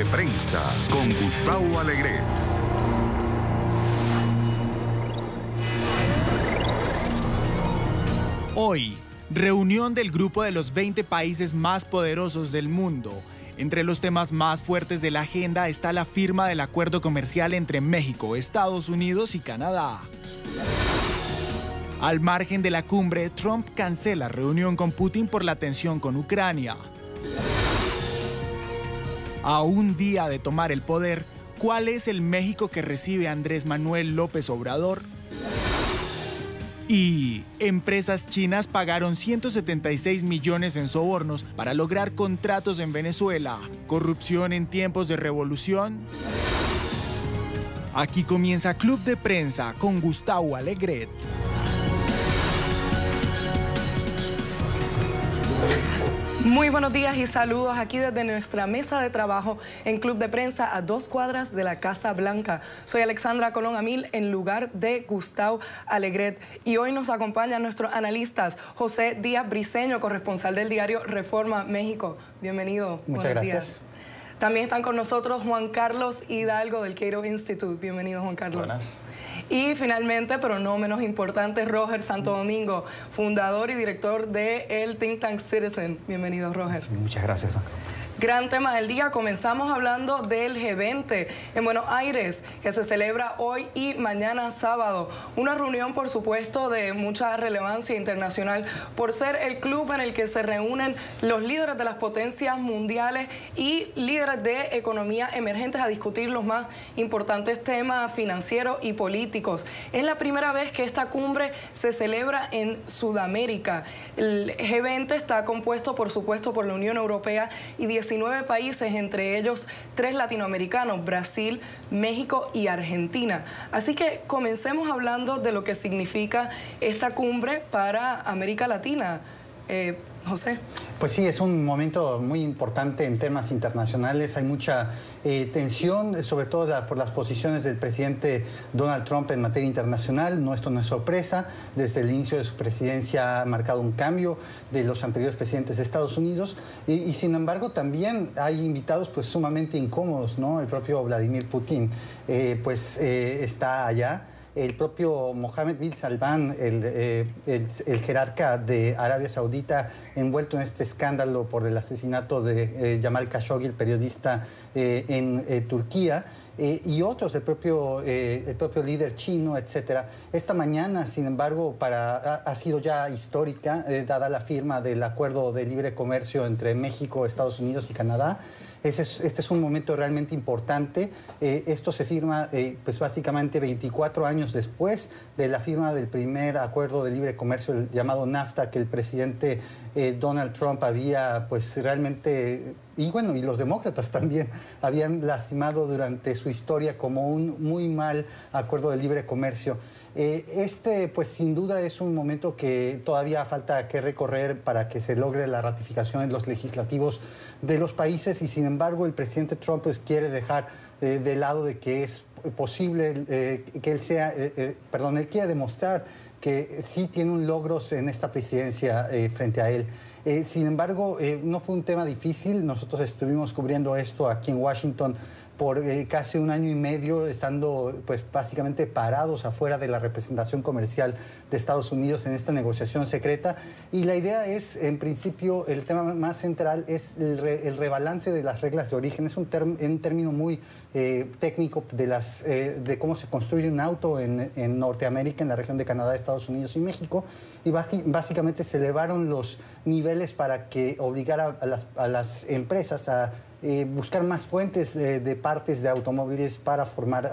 de Prensa con Gustavo Alegret. Hoy, reunión del grupo de los 20 países más poderosos del mundo. Entre los temas más fuertes de la agenda está la firma del acuerdo comercial entre México, Estados Unidos y Canadá. Al margen de la cumbre, Trump cancela reunión con Putin por la tensión con Ucrania. A un día de tomar el poder, ¿cuál es el México que recibe Andrés Manuel López Obrador? Y empresas chinas pagaron 176 millones en sobornos para lograr contratos en Venezuela. ¿Corrupción en tiempos de revolución? Aquí comienza Club de Prensa con Gustavo Alegret. Muy buenos días y saludos aquí desde nuestra mesa de trabajo en Club de Prensa a 2 cuadras de la Casa Blanca. Soy Alexandra Colón Amil en lugar de Gustavo Alegret y hoy nos acompañan nuestros analistas José Díaz Briceño, corresponsal del diario Reforma México. Bienvenido. Muchas gracias. Días. También están con nosotros Juan Carlos Hidalgo del Cato Institute. Bienvenido, Juan Carlos. Buenas. Y finalmente, pero no menos importante, Roger Santo Domingo, fundador y director del think tank Citizen. Bienvenido, Roger. Muchas gracias, Juan. Gran tema del día. Comenzamos hablando del G20 en Buenos Aires, que se celebra hoy y mañana sábado. Una reunión, por supuesto, de mucha relevancia internacional por ser el club en el que se reúnen los líderes de las potencias mundiales y líderes de economía emergentes a discutir los más importantes temas financieros y políticos. Es la primera vez que esta cumbre se celebra en Sudamérica. El G20 está compuesto, por supuesto, por la Unión Europea y 19 países, entre ellos 3 latinoamericanos, Brasil, México y Argentina. Así que comencemos hablando de lo que significa esta cumbre para América Latina. José. Pues sí, es un momento muy importante en temas internacionales. Hay mucha tensión, sobre todo por las posiciones del presidente Donald Trump en materia internacional. No, esto no es sorpresa. Desde el inicio de su presidencia ha marcado un cambio de los anteriores presidentes de Estados Unidos. Y sin embargo, también hay invitados pues sumamente incómodos, ¿no? El propio Vladimir Putin está allá. El propio Mohammed bin Salman, el jerarca de Arabia Saudita, envuelto en este escándalo por el asesinato de Jamal Khashoggi, el periodista en Turquía, y otros, el propio líder chino, etcétera. Esta mañana, sin embargo, ha sido ya histórica, dada la firma del acuerdo de libre comercio entre México, Estados Unidos y Canadá. Este es un momento realmente importante. Esto se firma pues básicamente 24 años después de la firma del primer acuerdo de libre comercio, el llamado NAFTA, que el presidente Donald Trump había pues realmente, y bueno, y los demócratas también, habían lastimado durante su historia como un muy mal acuerdo de libre comercio. Pues sin duda es un momento que todavía falta que recorrer para que se logre la ratificación en los legislativos de los países, y sin embargo el presidente Trump pues quiere dejar de lado de que es posible que él sea, él quiere demostrar que sí tiene un logros en esta presidencia frente a él. Sin embargo, no fue un tema difícil. Nosotros estuvimos cubriendo esto aquí en Washington por casi 1 año y medio, estando pues básicamente parados afuera de la representación comercial de Estados Unidos en esta negociación secreta. Y la idea es, en principio, el tema más central es el rebalance de las reglas de origen. Es un término muy técnico de cómo se construye un auto en Norteamérica, en la región de Canadá, Estados Unidos y México. Y básicamente se elevaron los niveles para que obligara a las empresas a buscar más fuentes de partes de automóviles para formar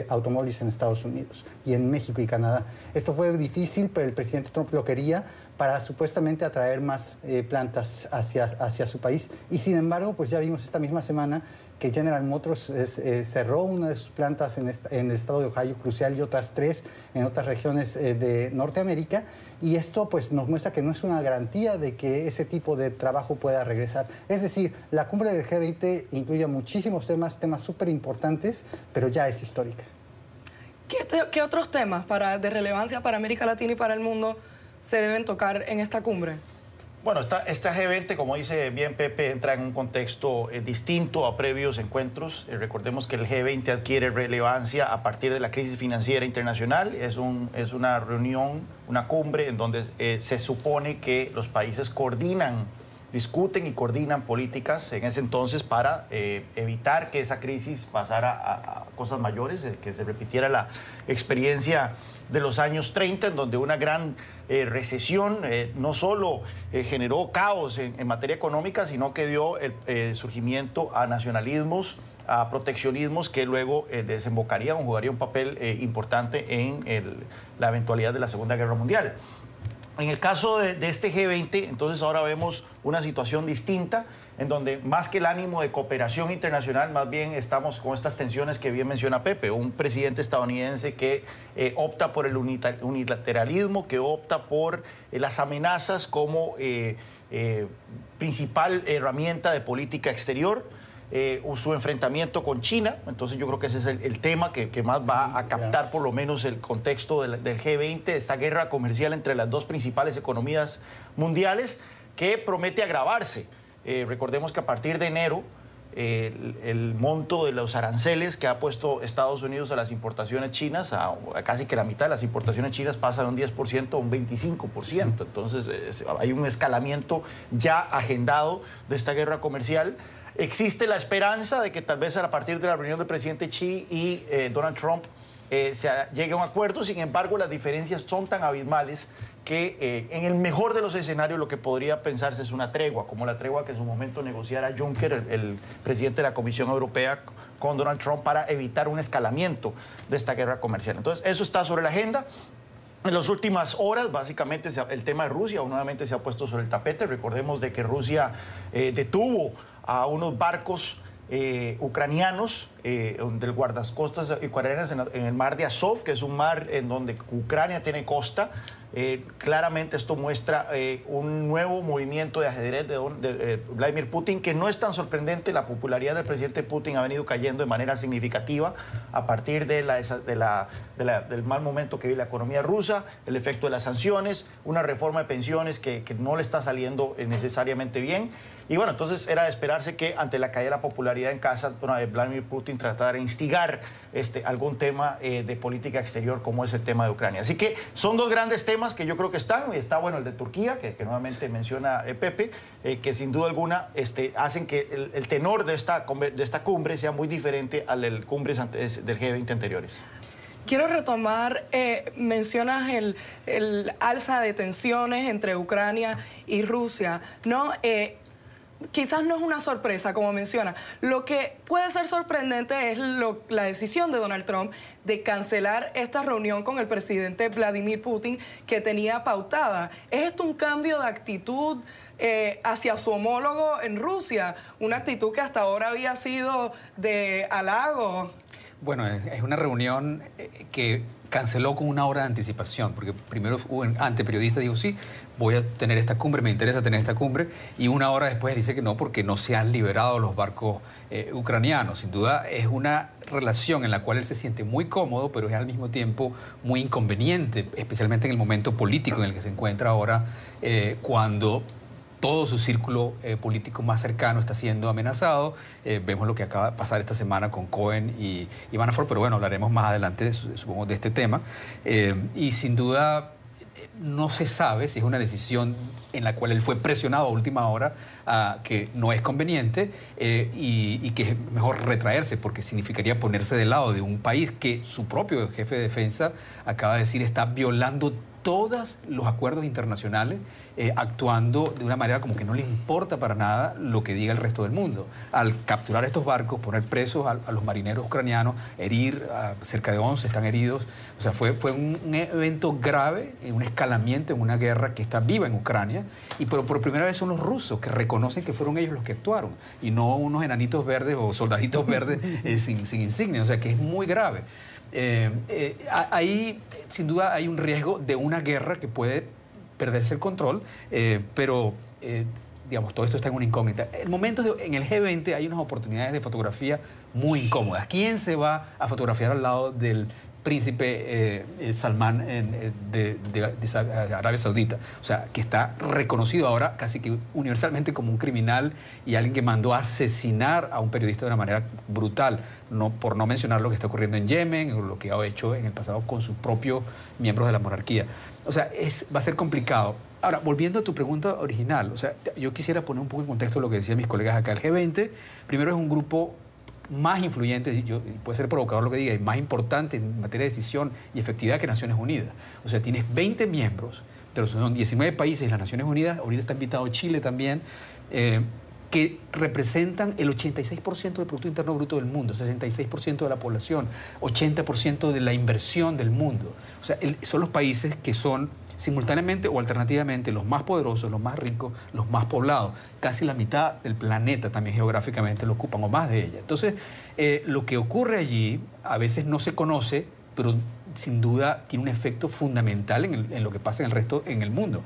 automóviles en Estados Unidos y en México y Canadá. Esto fue difícil, pero el presidente Trump lo quería para supuestamente atraer más plantas hacia su país. Y sin embargo, pues ya vimos esta misma semana que General Motors cerró una de sus plantas en el estado de Ohio, crucial, y otras 3 en otras regiones de Norteamérica. Y esto pues nos muestra que no es una garantía de que ese tipo de trabajo pueda regresar. Es decir, la cumbre del G20 incluye muchísimos temas súper importantes, pero ya es histórica. ¿Qué otros temas de relevancia para América Latina y para el mundo se deben tocar en esta cumbre? Bueno, esta G20, como dice bien Pepe, entra en un contexto distinto a previos encuentros. Recordemos que el G20 adquiere relevancia a partir de la crisis financiera internacional. Es una reunión, una cumbre en donde se supone que los países discuten y coordinan políticas en ese entonces para evitar que esa crisis pasara a cosas mayores, que se repitiera la experiencia de los años 30, en donde una gran recesión no solo generó caos en materia económica, sino que dio surgimiento a nacionalismos, a proteccionismos que luego desembocarían o jugarían un papel importante en la eventualidad de la Segunda Guerra Mundial. En el caso de este G20, entonces ahora vemos una situación distinta, en donde más que el ánimo de cooperación internacional, más bien estamos con estas tensiones que bien menciona Pepe, un presidente estadounidense que opta por el unilateralismo, que opta por las amenazas como principal herramienta de política exterior, su enfrentamiento con China. Entonces yo creo que ese es el tema que más va a captar por lo menos el contexto del G20, esta guerra comercial entre las dos principales economías mundiales que promete agravarse. Recordemos que a partir de enero el monto de los aranceles que ha puesto Estados Unidos a las importaciones chinas, a casi que la mitad de las importaciones chinas pasa de un 10% a un 25%. Entonces hay un escalamiento ya agendado de esta guerra comercial. Existe la esperanza de que tal vez a partir de la reunión del presidente Xi y Donald Trump se llegue a un acuerdo. Sin embargo, las diferencias son tan abismales que en el mejor de los escenarios lo que podría pensarse es una tregua, como la tregua que en su momento negociara Juncker, el presidente de la Comisión Europea, con Donald Trump para evitar un escalamiento de esta guerra comercial. Entonces, eso está sobre la agenda. En las últimas horas, básicamente, el tema de Rusia nuevamente se ha puesto sobre el tapete. Recordemos de que Rusia detuvo a unos barcos ucranianos del guardacostas ucranianas en el mar de Azov, que es un mar en donde Ucrania tiene costa. Claramente esto muestra un nuevo movimiento de ajedrez de Vladimir Putin, que no es tan sorprendente. La popularidad del presidente Putin ha venido cayendo de manera significativa a partir del mal momento que vive la economía rusa, el efecto de las sanciones, una reforma de pensiones que no le está saliendo necesariamente bien. Y bueno, entonces era de esperarse que ante la caída de la popularidad en casa, Vladimir Putin tratara de instigar algún tema de política exterior como es el tema de Ucrania. Así que son dos grandes temas que yo creo que están. Está bueno el de Turquía, que nuevamente menciona Pepe, que sin duda alguna hacen que el tenor de esta cumbre sea muy diferente al de cumbres del G20 anteriores. Quiero retomar, mencionas el alza de tensiones entre Ucrania y Rusia, ¿no? Quizás no es una sorpresa, como menciona. Lo que puede ser sorprendente es la decisión de Donald Trump de cancelar esta reunión con el presidente Vladimir Putin que tenía pautada. ¿Es esto un cambio de actitud hacia su homólogo en Rusia? Una actitud que hasta ahora había sido de halago. Bueno, es una reunión que canceló con una hora de anticipación, porque primero ante periodistas dijo, sí, voy a tener esta cumbre, me interesa tener esta cumbre, y una hora después dice que no, porque no se han liberado los barcos ucranianos. Sin duda es una relación en la cual él se siente muy cómodo, pero es al mismo tiempo muy inconveniente, especialmente en el momento político en el que se encuentra ahora, cuando todo su círculo político más cercano está siendo amenazado. Vemos lo que acaba de pasar esta semana con Cohen y Manafort, pero bueno, hablaremos más adelante, supongo, de este tema. Y sin duda no se sabe si es una decisión en la cual él fue presionado a última hora, que no es conveniente y que es mejor retraerse, porque significaría ponerse del lado de un país que su propio jefe de defensa acaba de decir está violando todos los acuerdos internacionales, actuando de una manera como que no le importa para nada lo que diga el resto del mundo. Al capturar estos barcos, poner presos a los marineros ucranianos, herir a cerca de 11 están heridos. O sea, fue un evento grave, un escalamiento en una guerra que está viva en Ucrania, pero por primera vez son los rusos que reconocen que fueron ellos los que actuaron y no unos enanitos verdes o soldaditos verdes sin insignia. O sea, que es muy grave. Ahí sin duda hay un riesgo de una guerra que puede perderse el control, pero digamos, todo esto está en una incógnita. En el G20 hay unas oportunidades de fotografía muy incómodas. ¿Quién se va a fotografiar al lado del príncipe Salmán de Arabia Saudita. O sea, que está reconocido ahora casi que universalmente como un criminal y alguien que mandó a asesinar a un periodista de una manera brutal, por no mencionar lo que está ocurriendo en Yemen o lo que ha hecho en el pasado con sus propios miembros de la monarquía. O sea, va a ser complicado. Ahora, volviendo a tu pregunta original, o sea, yo quisiera poner un poco en contexto lo que decían mis colegas acá. El G20, primero, es un grupo más influyente, y puede ser provocador lo que diga, y más importante en materia de decisión y efectividad que Naciones Unidas. O sea, tienes 20 miembros, pero son 19 países, las Naciones Unidas, ahorita está invitado Chile también, que representan el 86% del Producto Interno Bruto del mundo, 66% de la población, 80% de la inversión del mundo. O sea, son los países que son simultáneamente o alternativamente los más poderosos, los más ricos, los más poblados. Casi la mitad del planeta también geográficamente lo ocupan, o más de ella. Entonces, lo que ocurre allí a veces no se conoce, pero sin duda tiene un efecto fundamental en lo que pasa en el resto, en el mundo.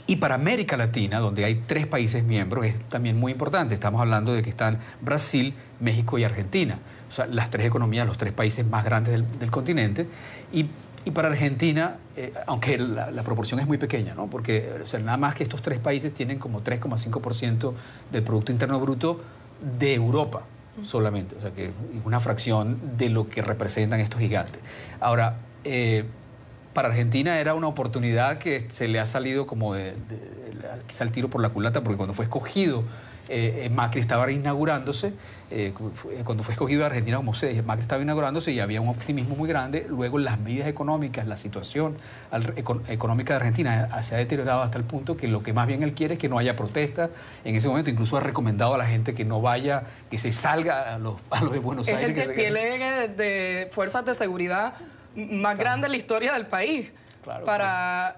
Y para América Latina, donde hay 3 países miembros, es también muy importante. Estamos hablando de que están Brasil, México y Argentina. O sea, las 3 economías, los 3 países más grandes del continente. Y para Argentina, aunque la proporción es muy pequeña, ¿no? Porque o sea, nada más que estos 3 países tienen como 3,5% del Producto Interno Bruto de Europa solamente. O sea, que es una fracción de lo que representan estos gigantes. Ahora, para Argentina era una oportunidad que se le ha salido como quizá el tiro por la culata, porque cuando fue escogido, Macri estaba inaugurándose, cuando fue escogido Argentina como sede, Macri estaba inaugurándose y había un optimismo muy grande. Luego las medidas económicas, la situación económica de Argentina se ha deteriorado hasta el punto que lo que más bien él quiere es que no haya protestas. En ese momento incluso ha recomendado a la gente que no vaya, que se salga a los de Buenos Aires. Es el despliegue de fuerzas de seguridad más grande en la historia del país. Claro,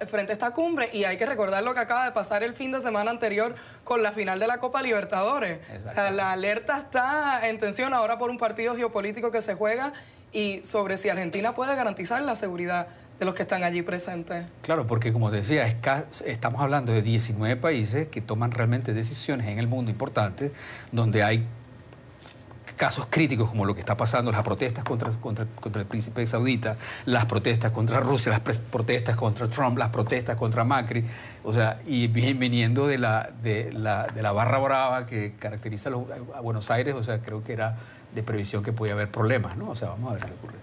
frente a esta cumbre, y hay que recordar lo que acaba de pasar el fin de semana anterior con la final de la Copa Libertadores. O sea, la alerta está en tensión ahora por un partido geopolítico que se juega y sobre si Argentina puede garantizar la seguridad de los que están allí presentes. Claro, porque como te decía, estamos hablando de 19 países que toman realmente decisiones en el mundo importantes, donde hay casos críticos como lo que está pasando, las protestas contra el príncipe saudita, las protestas contra Rusia, las protestas contra Trump, las protestas contra Macri, o sea, y viniendo de la barra brava que caracteriza a Buenos Aires, o sea, creo que era de previsión que podía haber problemas, ¿no? O sea, vamos a ver qué ocurre.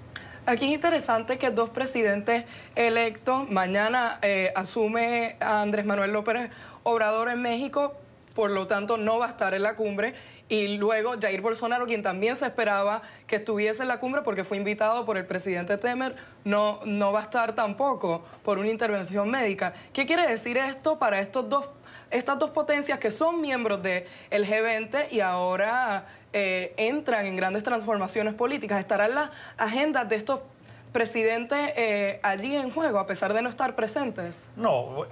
Aquí es interesante que 2 presidentes electos, mañana asume a Andrés Manuel López Obrador en México, por lo tanto no va a estar en la cumbre, y luego Jair Bolsonaro, quien también se esperaba que estuviese en la cumbre porque fue invitado por el presidente Temer, no va a estar tampoco por una intervención médica. ¿Qué quiere decir esto para estas dos potencias que son miembros del G20 y ahora entran en grandes transformaciones políticas? ¿Estarán las agendas de estos presidentes allí en juego, a pesar de no estar presentes? No,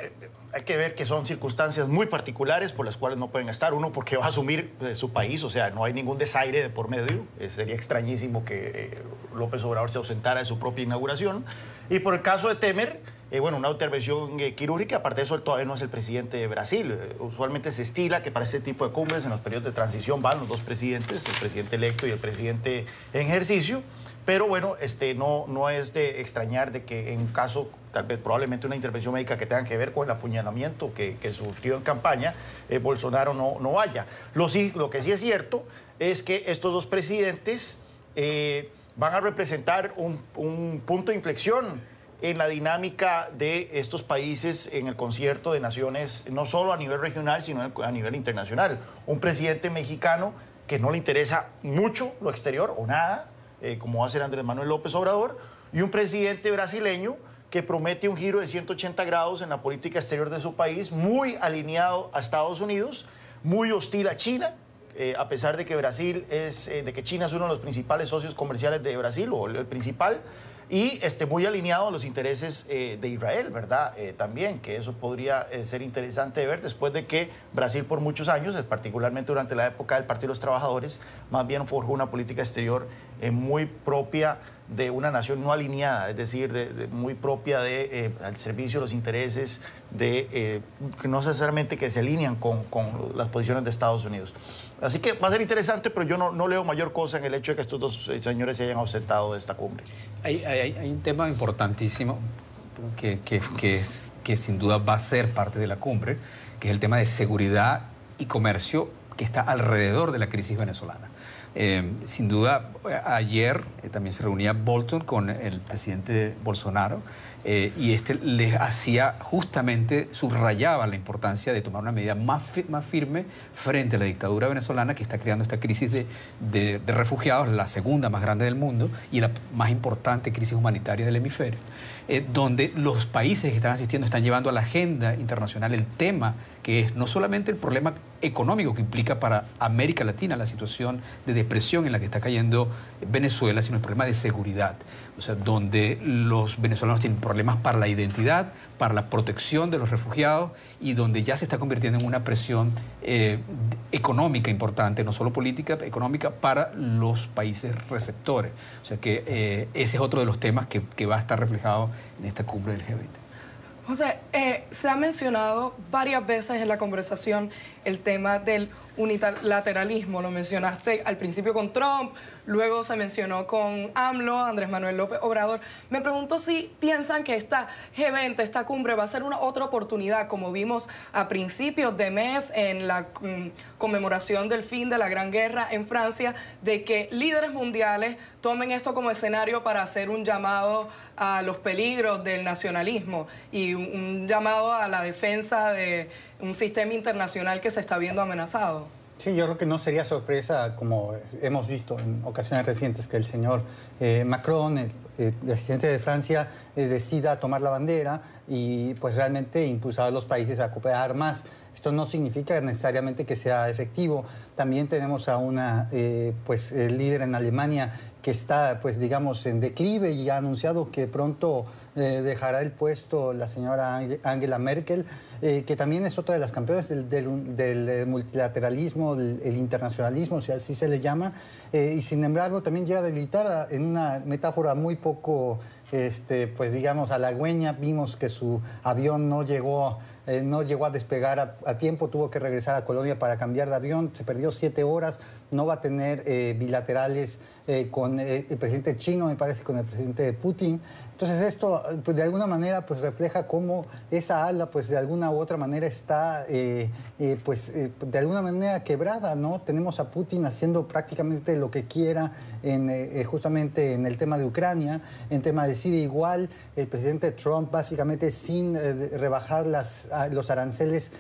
hay que ver que son circunstancias muy particulares por las cuales no pueden estar. Uno, porque va a asumir su país, o sea, no hay ningún desaire de por medio. Sería extrañísimo que López Obrador se ausentara de su propia inauguración. Y por el caso de Temer, bueno, una intervención quirúrgica. Aparte de eso, él todavía no es el presidente de Brasil. Usualmente se estila que para este tipo de cumbres, en los periodos de transición, van los 2 presidentes, el presidente electo y el presidente en ejercicio. Pero bueno, no es de extrañar de que en un caso, tal vez probablemente una intervención médica que tenga que ver con el apuñalamiento que sufrió en campaña, Bolsonaro no vaya. Lo que sí es cierto es que estos 2 presidentes van a representar un punto de inflexión en la dinámica de estos países en el concierto de naciones, no solo a nivel regional, sino a nivel internacional. Un presidente mexicano que no le interesa mucho lo exterior o nada, como va a ser Andrés Manuel López Obrador, y un presidente brasileño que promete un giro de 180 grados en la política exterior de su país, muy alineado a Estados Unidos, muy hostil a China, a pesar de que de que China es uno de los principales socios comerciales de Brasil, o el principal, y muy alineado a los intereses de Israel, ¿verdad? También, que eso podría ser interesante de ver después de que Brasil por muchos años, particularmente durante la época del Partido de los Trabajadores, más bien forjó una política exterior muy propia de una nación no alineada, es decir, muy propia al servicio de los intereses que no necesariamente que se alinean con las posiciones de Estados Unidos. Así que va a ser interesante, pero yo no leo mayor cosa en el hecho de que estos dos señores se hayan ausentado de esta cumbre. Hay un tema importantísimo que sin duda va a ser parte de la cumbre, que es el tema de seguridad y comercio que está alrededor de la crisis venezolana. Sin duda, ayer también se reunía Bolton con el presidente Bolsonaro y les hacía justamente, subrayaba la importancia de tomar una medida más firme frente a la dictadura venezolana que está creando esta crisis de refugiados, la segunda más grande del mundo y la más importante crisis humanitaria del hemisferio, donde los países que están asistiendo están llevando a la agenda internacional el tema que es no solamente el problema económico que implica para América Latina la situación de depresión en la que está cayendo Venezuela, sino el problema de seguridad. O sea, donde los venezolanos tienen problemas para la identidad, para la protección de los refugiados y donde ya se está convirtiendo en una presión económica importante, no solo política, económica, para los países receptores. O sea que ese es otro de los temas que va a estar reflejado en esta cumbre del G20. José, se ha mencionado varias veces en la conversación el tema del unilateralismo. Lo mencionaste al principio con Trump, luego se mencionó con AMLO, Andrés Manuel López Obrador. Me pregunto si piensan que esta G20, esta cumbre, va a ser una otra oportunidad, como vimos a principios de mes en la conmemoración del fin de la Gran Guerra en Francia, de que líderes mundiales tomen esto como escenario para hacer un llamado a los peligros del nacionalismo y un llamado a la defensa de un sistema internacional que se está viendo amenazado. Sí, yo creo que no sería sorpresa, como hemos visto en ocasiones recientes, que el señor Macron, el presidente de Francia, decida tomar la bandera y pues realmente impulsar a los países a cooperar más. Esto no significa necesariamente que sea efectivo. También tenemos a una líder en Alemania que está, pues digamos, en declive y ha anunciado que pronto dejará el puesto la señora Angela Merkel, que también es otra de las campeonas del multilateralismo, el internacionalismo, si así se le llama, y sin embargo también llega debilitada en una metáfora muy poco, pues digamos, halagüeña. Vimos que su avión no llegó a despegar a tiempo, tuvo que regresar a Colombia para cambiar de avión, se perdió 7 horas, no va a tener bilaterales con el presidente chino, me parece, con el presidente Putin. Entonces esto, pues, de alguna manera, pues refleja cómo esa ala, pues de alguna u otra manera está, de alguna manera quebrada, ¿no? Tenemos a Putin haciendo prácticamente lo que quiera justamente en el tema de Ucrania, en tema de Siria igual. El presidente Trump básicamente sin rebajar los aranceles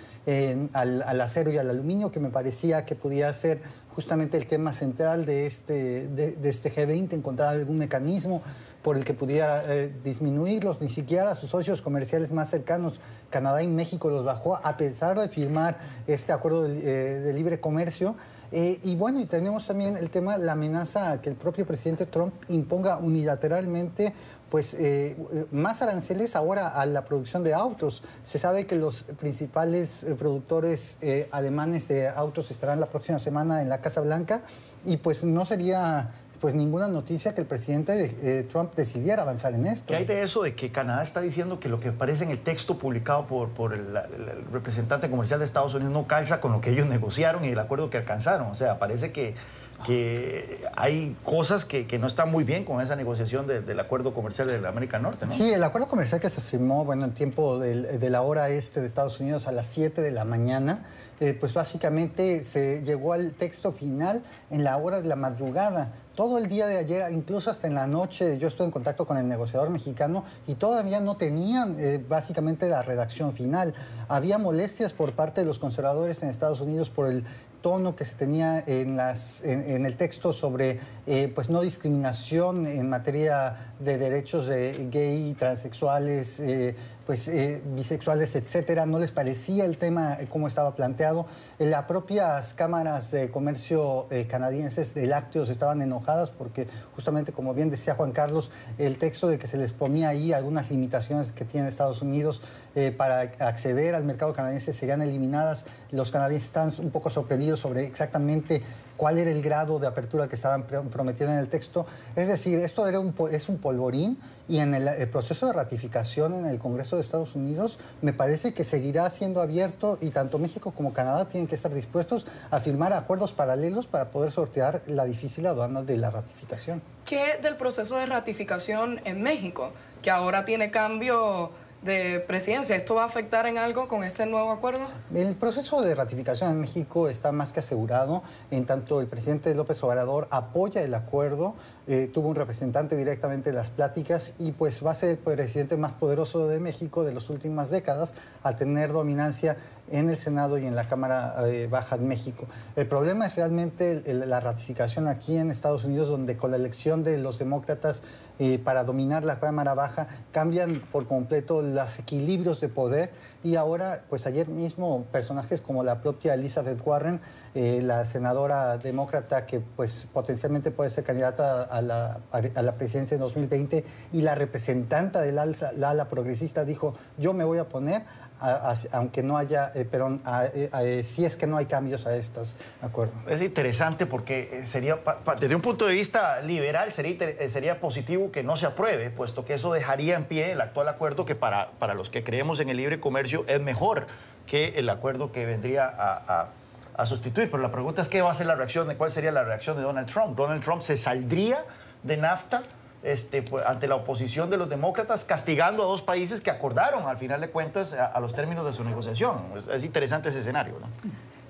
al acero y al aluminio, que me parecía que podía ser justamente el tema central de este G20, encontrar algún mecanismo por el que pudiera disminuirlos. Ni siquiera a sus socios comerciales más cercanos, Canadá y México, los bajó a pesar de firmar este acuerdo de libre comercio. Y bueno, y tenemos también el tema, la amenaza a que el propio presidente Trump imponga unilateralmente más aranceles ahora a la producción de autos. Se sabe que los principales productores alemanes de autos estarán la próxima semana en la Casa Blanca y pues no sería pues ninguna noticia que el presidente Trump decidiera avanzar en esto. ¿Qué hay de eso de que Canadá está diciendo que lo que aparece en el texto publicado por el representante comercial de Estados Unidos no calza con lo que ellos negociaron y el acuerdo que alcanzaron? O sea, parece que hay cosas que no están muy bien con esa negociación del acuerdo comercial de la América Norte, ¿no? Sí, el acuerdo comercial que se firmó, bueno, en tiempo de la hora de Estados Unidos a las 7 de la mañana, pues básicamente se llegó al texto final en la hora de la madrugada. Todo el día de ayer, incluso hasta en la noche, yo estuve en contacto con el negociador mexicano y todavía no tenían básicamente la redacción final. Había molestias por parte de los conservadores en Estados Unidos por el tono que se tenía en el texto sobre pues no discriminación en materia de derechos de gay, transexuales, bisexuales, etcétera. No les parecía el tema como estaba planteado. Las propias cámaras de comercio canadienses de lácteos estaban enojadas porque justamente, como bien decía Juan Carlos, el texto de que se les ponía ahí algunas limitaciones que tiene Estados Unidos para acceder al mercado canadiense serían eliminadas. Los canadienses están un poco sorprendidos sobre exactamente cuál era el grado de apertura que estaban prometiendo en el texto. Es decir, esto es un polvorín, y en el proceso de ratificación en el Congreso de Estados Unidos me parece que seguirá siendo abierto, y tanto México como Canadá tienen que estar dispuestos a firmar acuerdos paralelos para poder sortear la difícil aduana de la ratificación. ¿Qué del proceso de ratificación en México, que ahora tiene cambio de presidencia? ¿Esto va a afectar en algo con este nuevo acuerdo? El proceso de ratificación en México está más que asegurado, en tanto el presidente López Obrador apoya el acuerdo, tuvo un representante directamente en las pláticas, y pues va a ser el presidente más poderoso de México de las últimas décadas, al tener dominancia en el Senado y en la Cámara Baja de México. El problema es realmente la ratificación aquí en Estados Unidos, donde con la elección de los demócratas para dominar la Cámara Baja cambian por completo los equilibrios de poder, y ahora, pues ayer mismo, personajes como la propia Elizabeth Warren, la senadora demócrata que pues potencialmente puede ser candidata a la presidencia en 2020, y la representante del ala progresista dijo: yo me voy a poner aunque no haya, si es que no hay cambios a estos acuerdos. Es interesante porque sería, desde un punto de vista liberal, sería positivo que no se apruebe, puesto que eso dejaría en pie el actual acuerdo, que para los que creemos en el libre comercio es mejor que el acuerdo que vendría a sustituir. Pero la pregunta es: ¿qué va a ser la reacción? ¿Cuál sería la reacción de Donald Trump? ¿Donald Trump se saldría de NAFTA pues, ante la oposición de los demócratas, castigando a dos países que acordaron, al final de cuentas, a los términos de su negociación? Es interesante ese escenario, ¿no?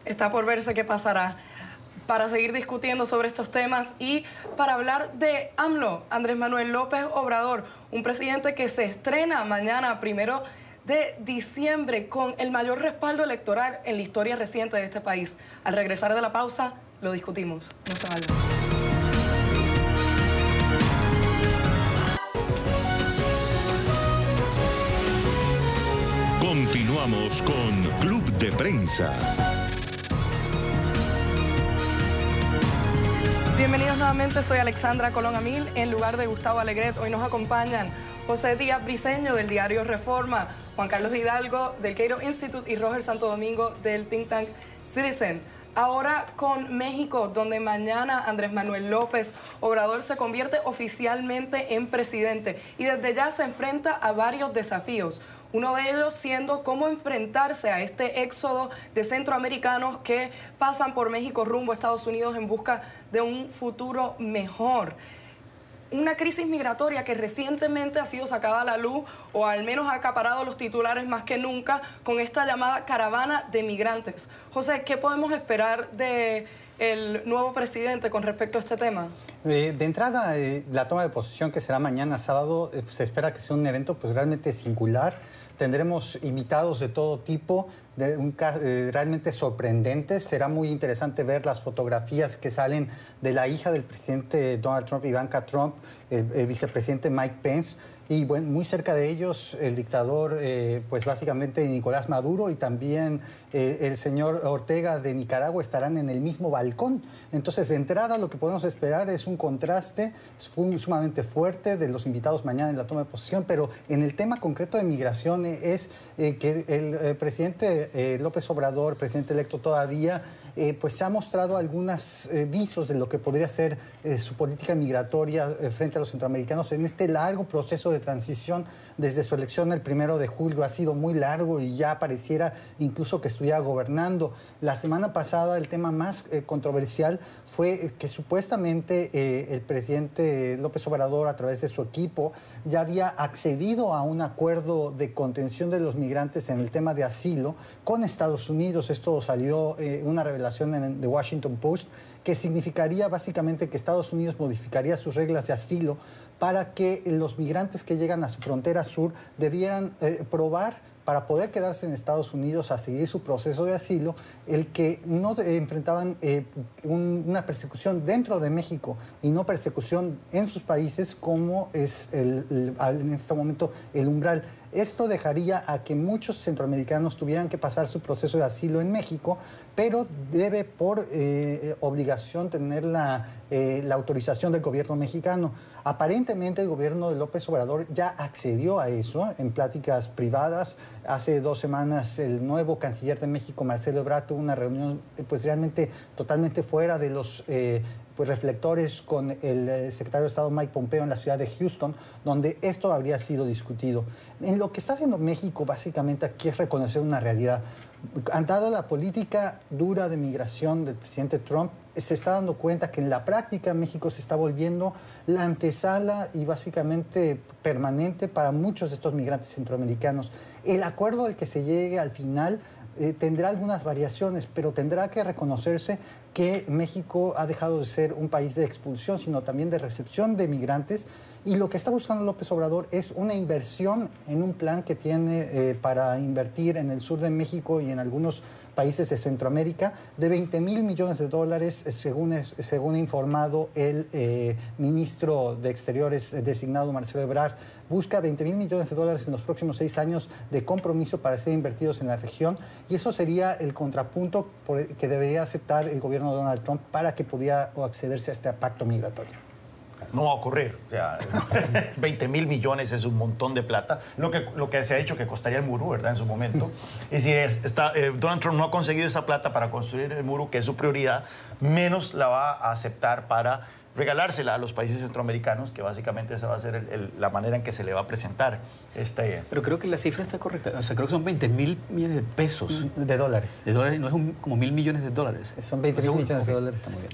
Está por verse qué pasará. Para seguir discutiendo sobre estos temas y para hablar de AMLO, Andrés Manuel López Obrador, un presidente que se estrena mañana, 1 de diciembre, con el mayor respaldo electoral en la historia reciente de este país. Al regresar de la pausa, lo discutimos. No se vayan. Continuamos con Club de Prensa. Bienvenidos nuevamente, soy Alexandra Colón Amil, en lugar de Gustavo Alegret. Hoy nos acompañan José Díaz Briceño, del diario Reforma, Juan Carlos Hidalgo, del Cato Institute, y Roger Santo Domingo, del think tank Citizen. Ahora con México, donde mañana Andrés Manuel López Obrador se convierte oficialmente en presidente, y desde ya se enfrenta a varios desafíos. Uno de ellos siendo cómo enfrentarse a este éxodo de centroamericanos que pasan por México rumbo a Estados Unidos en busca de un futuro mejor. Una crisis migratoria que recientemente ha sido sacada a la luz, o al menos ha acaparado los titulares más que nunca, con esta llamada caravana de migrantes. José, ¿qué podemos esperar del nuevo presidente con respecto a este tema? De entrada, la toma de posesión, que será mañana sábado, se espera que sea un evento pues realmente singular. Tendremos invitados de todo tipo, realmente sorprendentes. Será muy interesante ver las fotografías que salen de la hija del presidente Donald Trump, Ivanka Trump, el vicepresidente Mike Pence, y bueno, muy cerca de ellos el dictador, pues básicamente Nicolás Maduro, y también el señor Ortega de Nicaragua estarán en el mismo balcón. Entonces, de entrada, lo que podemos esperar es un contraste sumamente fuerte de los invitados mañana en la toma de posesión. Pero en el tema concreto de migración es que el presidente López Obrador, presidente electo todavía, pues se ha mostrado algunos visos de lo que podría ser su política migratoria frente a los centroamericanos en este largo proceso de transición. Desde su elección el 1 de julio ha sido muy largo, y ya pareciera incluso que estuviera gobernando. La semana pasada el tema más controversial fue que supuestamente el presidente López Obrador, a través de su equipo, ya había accedido a un acuerdo de contención de los migrantes en el tema de asilo con Estados Unidos. Esto salió una revelación en The Washington Post, que significaría básicamente que Estados Unidos modificaría sus reglas de asilo para que los migrantes que llegan a su frontera sur debieran probar, para poder quedarse en Estados Unidos a seguir su proceso de asilo, el que no enfrentaban una persecución dentro de México y no persecución en sus países, como es en este momento el umbral. Esto dejaría a que muchos centroamericanos tuvieran que pasar su proceso de asilo en México, pero debe por obligación tener la autorización del gobierno mexicano. Aparentemente recientemente el gobierno de López Obrador ya accedió a eso en pláticas privadas. Hace 2 semanas el nuevo canciller de México, Marcelo Ebrard, tuvo una reunión pues realmente totalmente fuera de los pues reflectores con el secretario de Estado Mike Pompeo en la ciudad de Houston, donde esto habría sido discutido. En lo que está haciendo México básicamente aquí es reconocer una realidad. Dado la política dura de migración del presidente Trump, se está dando cuenta que en la práctica México se está volviendo la antesala y básicamente permanente para muchos de estos migrantes centroamericanos. El acuerdo al que se llegue al final tendrá algunas variaciones, pero tendrá que reconocerse que México ha dejado de ser un país de expulsión, sino también de recepción de migrantes. Y lo que está buscando López Obrador es una inversión en un plan que tiene para invertir en el sur de México y en algunos países de Centroamérica de $20,000 millones, según ha informado el ministro de Exteriores designado Marcelo Ebrard. Busca $20,000 millones en los próximos 6 años de compromiso para ser invertidos en la región, y eso sería el contrapunto que debería aceptar el gobierno de Donald Trump para que pudiera accederse a este pacto migratorio. No va a ocurrir. O sea, 20,000 millones es un montón de plata. Lo que se ha dicho que costaría el muro, ¿verdad? En su momento. Y si Donald Trump no ha conseguido esa plata para construir el muro, que es su prioridad, menos la va a aceptar para regalársela a los países centroamericanos, que básicamente esa va a ser la manera en que se le va a presentar Pero creo que la cifra está correcta. O sea, creo que son 20,000 millones de pesos. De dólares. De dólares, no es como 1,000 millones de dólares. Son 20,000 millones de dólares. Está muy bien.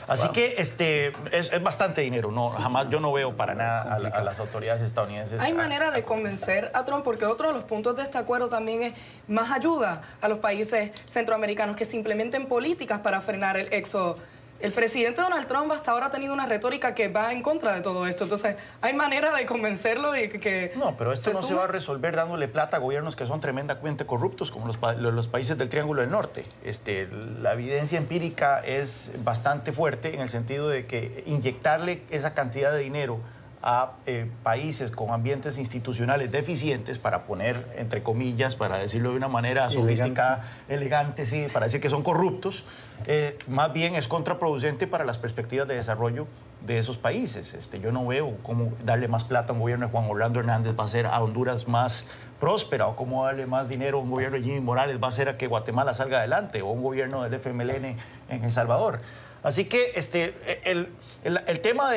Así que es bastante dinero. No, jamás yo no veo para nada a las autoridades estadounidenses. Hay manera de convencer a Trump, porque otro de los puntos de este acuerdo también es más ayuda a los países centroamericanos que se implementen políticas para frenar el éxodo. El presidente Donald Trump hasta ahora ha tenido una retórica que va en contra de todo esto. Entonces, ¿hay manera de convencerlo y que No, pero esto no se va a resolver dándole plata a gobiernos que son tremendamente corruptos, como los países del Triángulo del Norte. La evidencia empírica es bastante fuerte en el sentido de que inyectarle esa cantidad de dinero a países con ambientes institucionales deficientes, para poner, entre comillas, para decirlo de una manera sofisticada, elegante, sí, para decir que son corruptos, más bien es contraproducente para las perspectivas de desarrollo de esos países. Yo no veo cómo darle más plata a un gobierno de Juan Orlando Hernández va a hacer a Honduras más próspera, o cómo darle más dinero a un gobierno de Jimmy Morales va a hacer a que Guatemala salga adelante, o un gobierno del FMLN en El Salvador. Así que el tema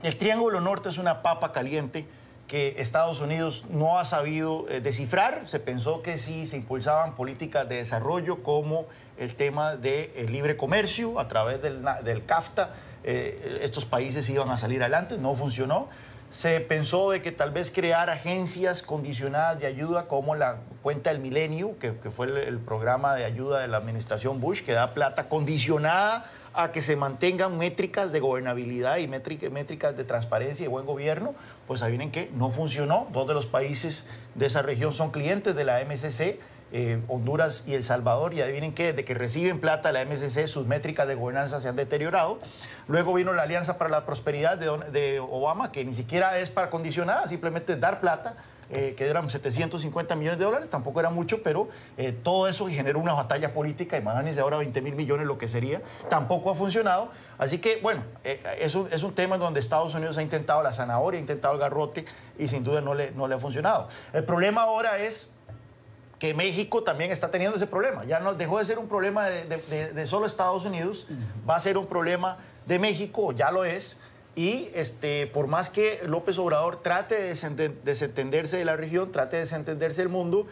el Triángulo Norte es una papa caliente que Estados Unidos no ha sabido descifrar. Se pensó que sí se impulsaban políticas de desarrollo como el tema del libre comercio a través del CAFTA. Estos países iban a salir adelante, no funcionó. Se pensó de que tal vez crear agencias condicionadas de ayuda como la Cuenta del Milenio, que fue el programa de ayuda de la administración Bush, que da plata condicionada a que se mantengan métricas de gobernabilidad y métricas de transparencia y buen gobierno. Pues adivinen qué, no funcionó. 2 de los países de esa región son clientes de la MCC, Honduras y El Salvador, y adivinen qué, desde que reciben plata de la MCC, sus métricas de gobernanza se han deteriorado. Luego vino la Alianza para la Prosperidad de Obama, que ni siquiera es para condicionada, simplemente es dar plata, que eran $750 millones, tampoco era mucho, pero todo eso generó una batalla política. Imagínense ahora 20,000 millones lo que sería, tampoco ha funcionado. Así que, bueno, es un tema en donde Estados Unidos ha intentado la zanahoria, ha intentado el garrote, y sin duda no le ha funcionado. El problema ahora es que México también está teniendo ese problema. Ya no dejó de ser un problema de solo Estados Unidos, va a ser un problema de México, ya lo es. Y por más que López Obrador trate de desentenderse de la región, trate de desentenderse del mundo,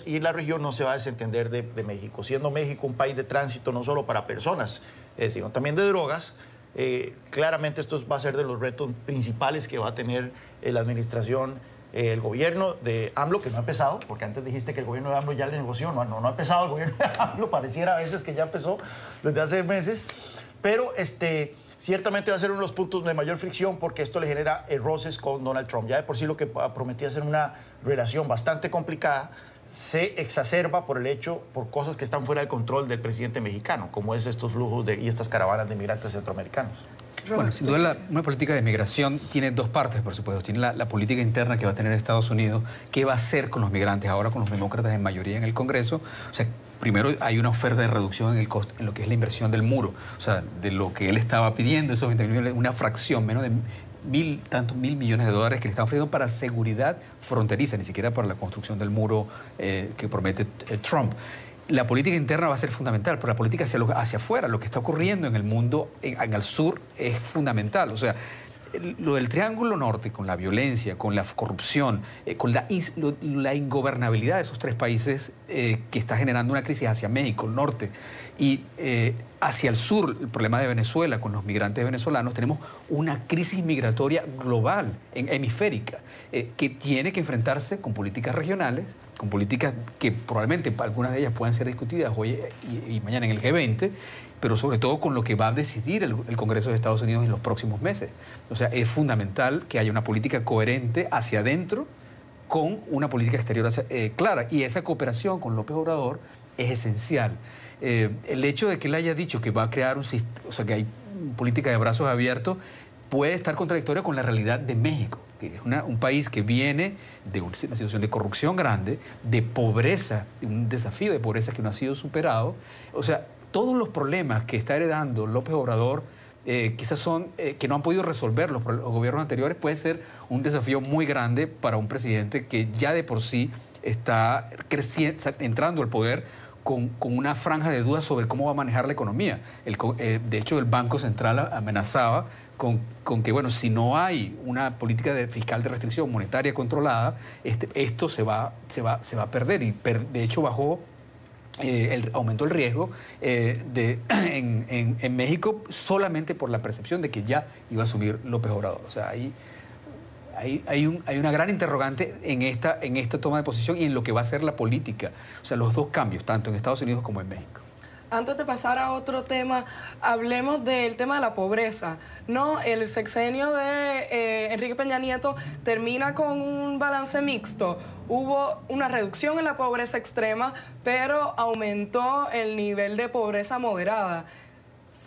y la región no se va a desentender de México. Siendo México un país de tránsito no solo para personas, sino también de drogas, claramente esto va a ser de los retos principales que va a tener la administración, el gobierno de AMLO, que no ha empezado, porque antes dijiste que el gobierno de AMLO ya le negoció. No ha empezado el gobierno de AMLO, pareciera a veces que ya empezó desde hace meses, pero ciertamente va a ser uno de los puntos de mayor fricción, porque esto le genera roces con Donald Trump. Ya de por sí lo que prometía ser una relación bastante complicada se exacerba por cosas que están fuera del control del presidente mexicano, como es estos flujos y estas caravanas de migrantes centroamericanos. Bueno, sin duda una política de migración tiene 2 partes, por supuesto. Tiene la política interna que va a tener Estados Unidos, qué va a hacer con los migrantes ahora con los demócratas en mayoría en el Congreso. O sea, primero hay una oferta de reducción en el costo, en lo que es la inversión del muro, o sea, de lo que él estaba pidiendo, esos 20 millones, una fracción, menos de mil millones de dólares que le están ofreciendo para seguridad fronteriza, ni siquiera para la construcción del muro que promete Trump. La política interna va a ser fundamental, pero la política hacia afuera, lo que está ocurriendo en el mundo, en el sur, es fundamental. O sea, lo del Triángulo Norte, con la violencia, con la corrupción, con la ingobernabilidad de esos tres países que está generando una crisis hacia México, el norte, y hacia el sur, el problema de Venezuela, con los migrantes venezolanos, tenemos una crisis migratoria global, hemisférica, que tiene que enfrentarse con políticas regionales, con políticas que probablemente algunas de ellas puedan ser discutidas hoy y mañana en el G20, pero sobre todo con lo que va a decidir el Congreso de Estados Unidos en los próximos meses. O sea, es fundamental que haya una política coherente hacia adentro con una política exterior clara. Y esa cooperación con López Obrador es esencial. El hecho de que él haya dicho que va a crear o sea, que hay política de brazos abiertos, puede estar contradictoria con la realidad de México, que es un país que viene de una situación de corrupción grande, de pobreza, de un desafío de pobreza que no ha sido superado. O sea, todos los problemas que está heredando López Obrador, quizás son que no han podido resolver los gobiernos anteriores, puede ser un desafío muy grande para un presidente que ya de por sí está entrando al poder con una franja de dudas sobre cómo va a manejar la economía. De hecho, el Banco Central amenazaba con que, bueno, si no hay una política fiscal de restricción monetaria controlada, esto se va a perder. Y de hecho aumentó el riesgo en México solamente por la percepción de que ya iba a asumir López Obrador. O sea, hay una gran interrogante en esta toma de posición y en lo que va a ser la política. O sea, los dos cambios, tanto en Estados Unidos como en México. Antes de pasar a otro tema, hablemos del tema de la pobreza. No, el sexenio de Enrique Peña Nieto termina con un balance mixto. Hubo una reducción en la pobreza extrema, pero aumentó el nivel de pobreza moderada.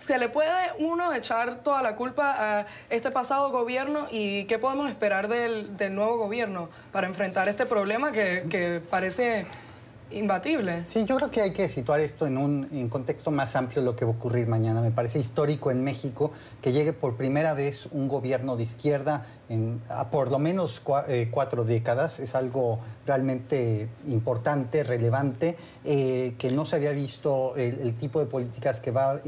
¿Se le puede uno echar toda la culpa a este pasado gobierno y qué podemos esperar del nuevo gobierno para enfrentar este problema que parece imbatible? Sí, yo creo que hay que situar esto en un contexto más amplio de lo que va a ocurrir mañana. Me parece histórico en México que llegue por primera vez un gobierno de izquierda a por lo menos 4 décadas. Es algo realmente importante, relevante, que no se había visto el tipo de políticas que va a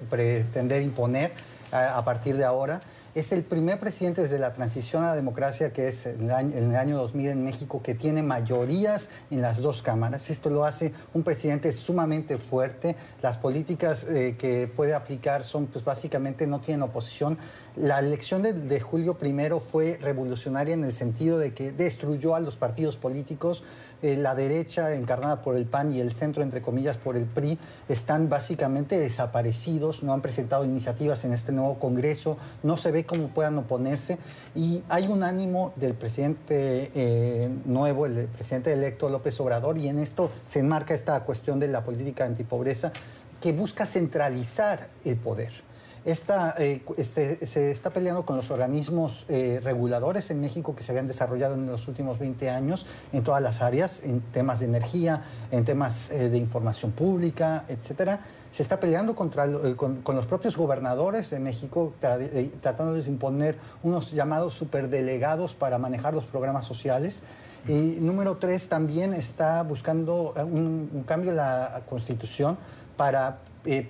pretender imponer a partir de ahora. Es el primer presidente desde la transición a la democracia, que es en el año 2000 en México, que tiene mayorías en las dos cámaras. Esto lo hace un presidente sumamente fuerte. Las políticas que puede aplicar son, pues básicamente no tienen oposición. La elección de julio primero fue revolucionaria en el sentido de que destruyó a los partidos políticos. La derecha, encarnada por el PAN, y el centro, entre comillas, por el PRI, están básicamente desaparecidos. No han presentado iniciativas en este nuevo Congreso. No se ve cómo puedan oponerse. Y hay un ánimo del presidente nuevo, el presidente electo López Obrador, y en esto se enmarca esta cuestión de la política antipobreza, que busca centralizar el poder. Se está peleando con los organismos reguladores en México que se habían desarrollado en los últimos 20 años en todas las áreas, en temas de energía, en temas de información pública, etcétera. Se está peleando con los propios gobernadores de México, tratando de imponer unos llamados superdelegados para manejar los programas sociales. Y número 3, también está buscando un cambio en la Constitución para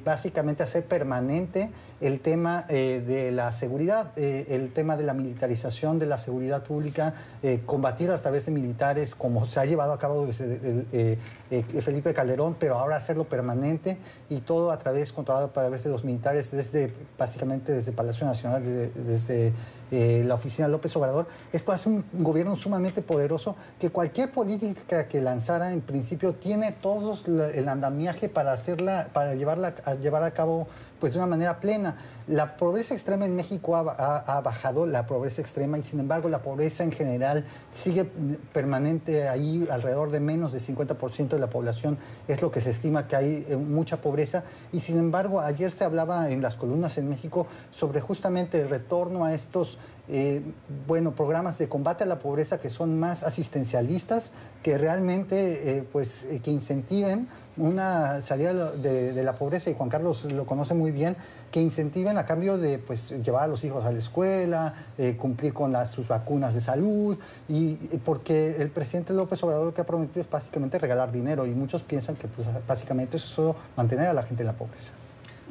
básicamente hacer permanente el tema de la seguridad, el tema de la militarización de la seguridad pública, combatirla a través de militares, como se ha llevado a cabo desde Felipe Calderón, pero ahora hacerlo permanente y todo controlado a través de los militares, básicamente desde Palacio Nacional, desde la oficina de López Obrador. Esto hace un gobierno sumamente poderoso, que cualquier política que lanzara en principio tiene todos el andamiaje para llevar a cabo pues de una manera plena. La pobreza extrema en México ha bajado, la pobreza extrema, y sin embargo la pobreza en general sigue permanente ahí, alrededor de menos del 50% de la población es lo que se estima que hay mucha pobreza. Y sin embargo ayer se hablaba en las columnas en México sobre justamente el retorno a estos programas de combate a la pobreza que son más asistencialistas, que realmente que incentiven una salida de la pobreza, y Juan Carlos lo conoce muy bien, que incentiven a cambio de pues, llevar a los hijos a la escuela, cumplir con sus vacunas de salud, y porque el presidente López Obrador lo que ha prometido es básicamente regalar dinero, y muchos piensan que pues, básicamente eso es solo mantener a la gente en la pobreza.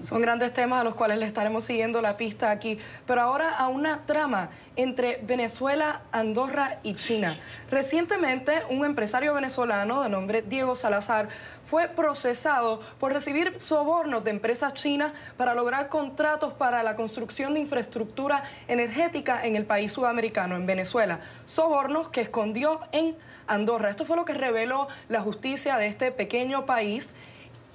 Son grandes temas a los cuales le estaremos siguiendo la pista aquí. Pero ahora a una trama entre Venezuela, Andorra y China. Recientemente, un empresario venezolano de nombre Diego Salazar fue procesado por recibir sobornos de empresas chinas para lograr contratos para la construcción de infraestructura energética en el país sudamericano, en Venezuela. Sobornos que escondió en Andorra. Esto fue lo que reveló la justicia de este pequeño país.